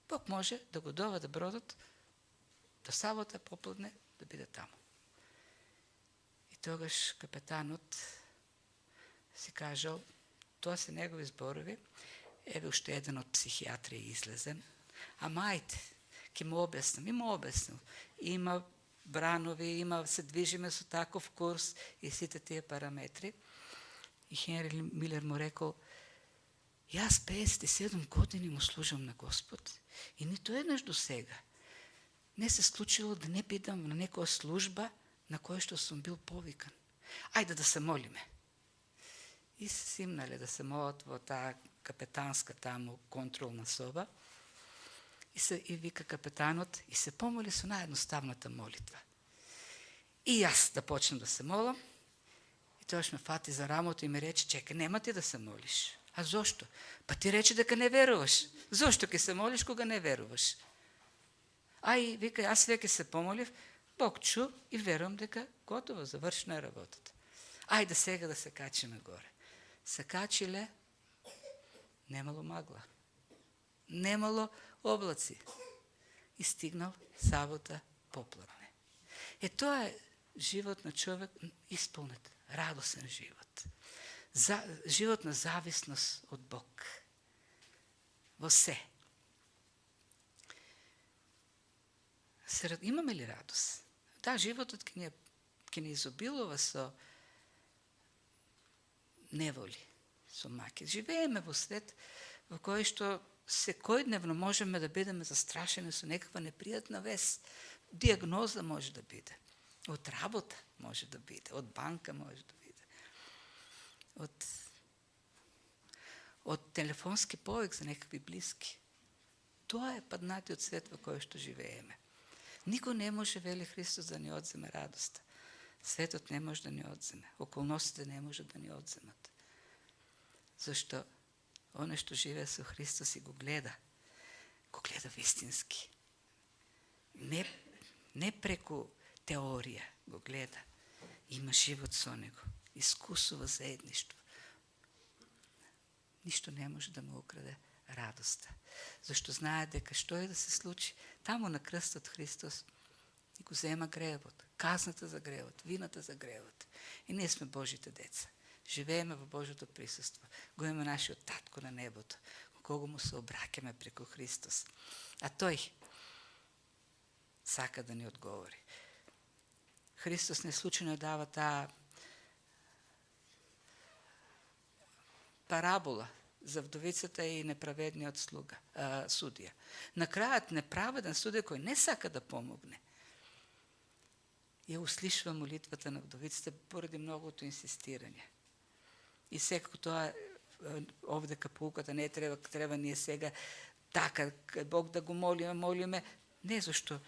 Бог може да го доведе бродот до сабота попладне да биде таму. И тогаш капетанот си кажал, тоа се негови зборови, еве уште еден од психијатрија излезен, ама ајде, ќе му објаснам, и му објаснил. Има бранови, се движиме со таков курс и сите тие параметри. И Хенри Милер му рекол, јас 57 години му служам на Господ и нито еднаш до сега не се случило да не бидам на некоја служба на која што сум бил повикан. Ајде да се молиме. И се симнале да се молат во таа капетанска таму контролна соба. И вика капетанот и се помоли со наједноставната молитва. И јас да почнам да се молам. И тоаш ме фати за рамото и ми рече, чекај, нема ти да се молиш. А зошто? Па ти рече дека не веруваш. Зошто ќе се молиш кога не веруваш? И вика, јас веќе се помолив, Бог чу и верувам дека готово, завршена е работата. Ајде сега да се качиме горе. Се качиле, немало магла. Немало облаци. И стигнал сабота попладне. Тоа е живот на човек исполнет, радосен живот. Живот на зависност од Бог. Во се. Имаме ли радост? Да, животот ќе ни изобилува со неволи, со маки. Живееме во свет во кој што секојдневно можеме да бидеме застрашени со некаква непријатна вест. Диагноза може да биде. Од работа може да биде. Од банка може да биде. Од телефонски повик за некакви блиски. Тоа е паднатиот свет во кој што живееме. Никој не може, вели Христос, да ни одземе радоста. Светот не може да ни одземе. Околностите не може да ни одземат. Зашто оно што живее со Христос и го гледа вистински. Не преку теорија го гледа. Има живот со него. Искусува заедништво. Ништо не може да му украде радоста. Зашто знае дека што е да се случи, таму на крстот Христос и го зема гревот, казната за гревот, вината за гревот. И ние сме Божите деца. Живееме во Божјото присуство. Го имаме нашиот татко на небото, кого му се обраќаме преку Христос. А тој сака да ни одговори. Христос не случајно дава таа парабола за вдовицата и неправедниот судија. На крајот неправеден судија кој не сака да помогне, ја услишува молитвата на вдовицата поради многото инсистирање. И секако тоа овдека поуката не треба ние сега така Бог да го молиме. Не, зашто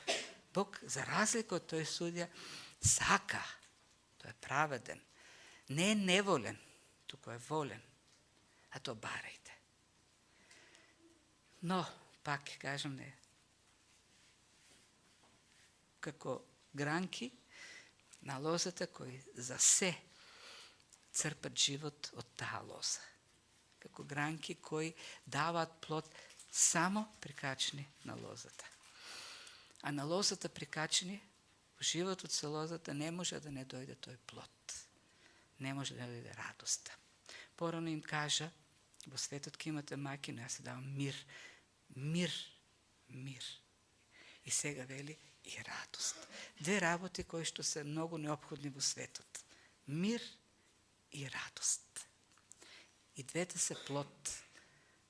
Бог, за разлика од тој судија, сака, тој е праведен, не е неволен, туку е волен, а то барајте. Но, пак кажам, не. Како гранки на лозата кои за се црпат живот од таа лоза. Како гранки кои даваат плод само прикачени на лозата. А на лозата прикачени, во животот со лозата не може да не дојде тој плод. Не може да дојде радоста. Порано им кажа, во светот ке имате маки, но јас се давам мир. Мир. Мир. И сега вели и радост. Две работи кои што се многу неопходни во светот. Мир и радост. И двете се плод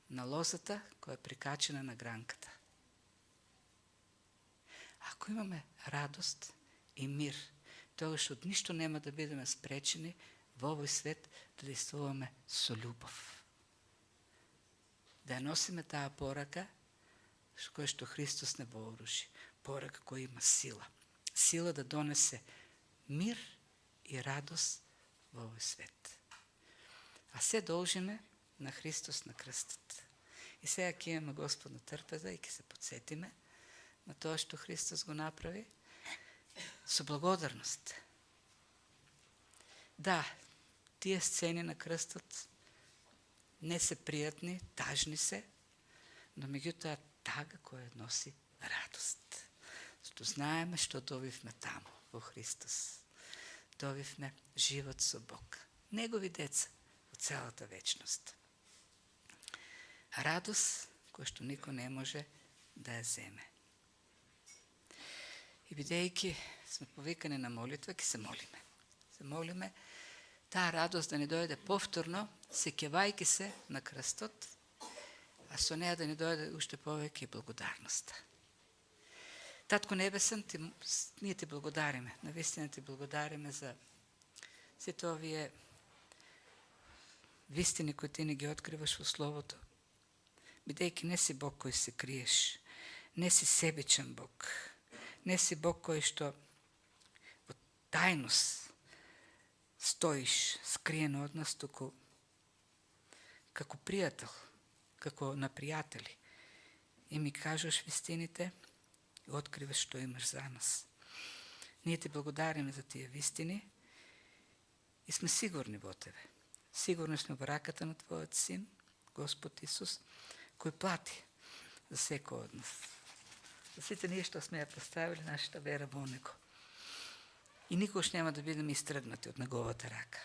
на лозата која е прикачена на гранката. Ако имаме радост и мир, тогаш од ништо нема да бидеме спречени во овој свет да действуваме со љубов. Да носиме таа порака која што Христос не вооружи. Порака која има сила. Сила да донесе мир и радост во овој свет. А се должиме на Христос на крстот. И сега ќе имаме Господна трпеза и ќе се подсетиме на тоа што Христос го направи со благодарност. Да, тие сцени на крстот не се пријатни, тажни се, но меѓутоа тага која носи радост. Зато знаеме што добивме таму, во Христос. Добивме живот со Бог. Негови деца во целата вечност. Радост која што никој не може да ја земе. И бидејќи сме повикани на молитва, ќе се молиме. Се молиме таа радост да ни дојде повторно, сеќавајќи се на крстот, а со неа да ни дојде уште повеќе и благодарноста. Татко Небесен, ние ти благодариме, навистина ти благодариме за сите овие вистини кои ти ни ги откриваш во Словото. Бидејќи не си Бог кој се криеш, не си себичен Бог, не си Бог кој што во тајност стоиш скриено од нас, туку како пријател, како на пријатели, и ми кажеш вистините и откриваш што имаш за нас. Ние ти благодариме за тие вистини и сме сигурни во тебе. Сигурни сме во раката на Твојот Син, Господ Исус, кој плати за секој од нас. За сите ние што сме ја поставили нашата вера во Него. И никош нема да бидеме истргнати од Неговата рака.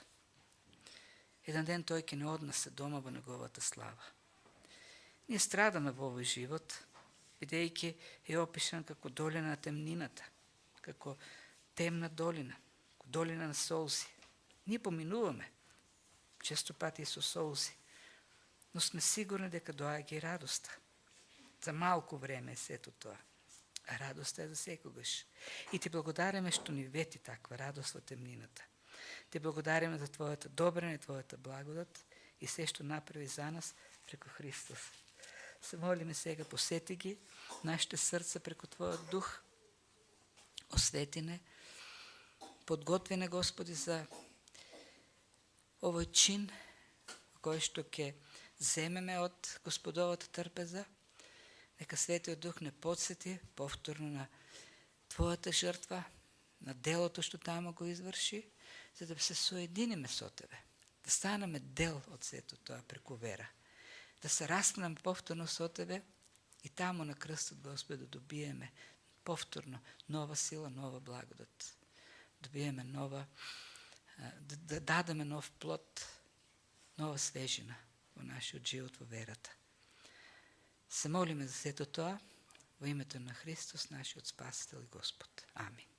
Еден ден Тој ќе не однесе дома во Неговата слава. Ние страдаме во овој живот, бидејќи е опишан како долина на темнината, како темна долина, како долина на солзи. Ние поминуваме, често пати и со солзи, но сме сигурни дека доаѓа и радоста. За малку време е сето тоа. А радоста е за секогаш. И ти благодариме што ни вети таква радост во темнината. Ти благодариме за Твојата добрина и Твојата благодат и се што направи за нас преку Христос. Се молиме сега, посети ги нашите срца преку Твојот дух, освети не подготвене, Господи, за овој чин кој што ќе земеме од Господовата трпеза. Нека Светиот Дух не подсети повторно на Твојата жртва, на делото што тамо го изврши, за да се соединиме со Тебе, да станеме дел од сето тоа преку вера, да се распнеме повторно со Тебе и тамо на крстот, Господи, да добиеме повторно нова сила, нова благодат, добиеме нова, да дадеме нов плод, нова свежина во нашиот живот во верата. Се молиме за сето тоа во името на Христос, нашиот Спасител и Господ. Амин.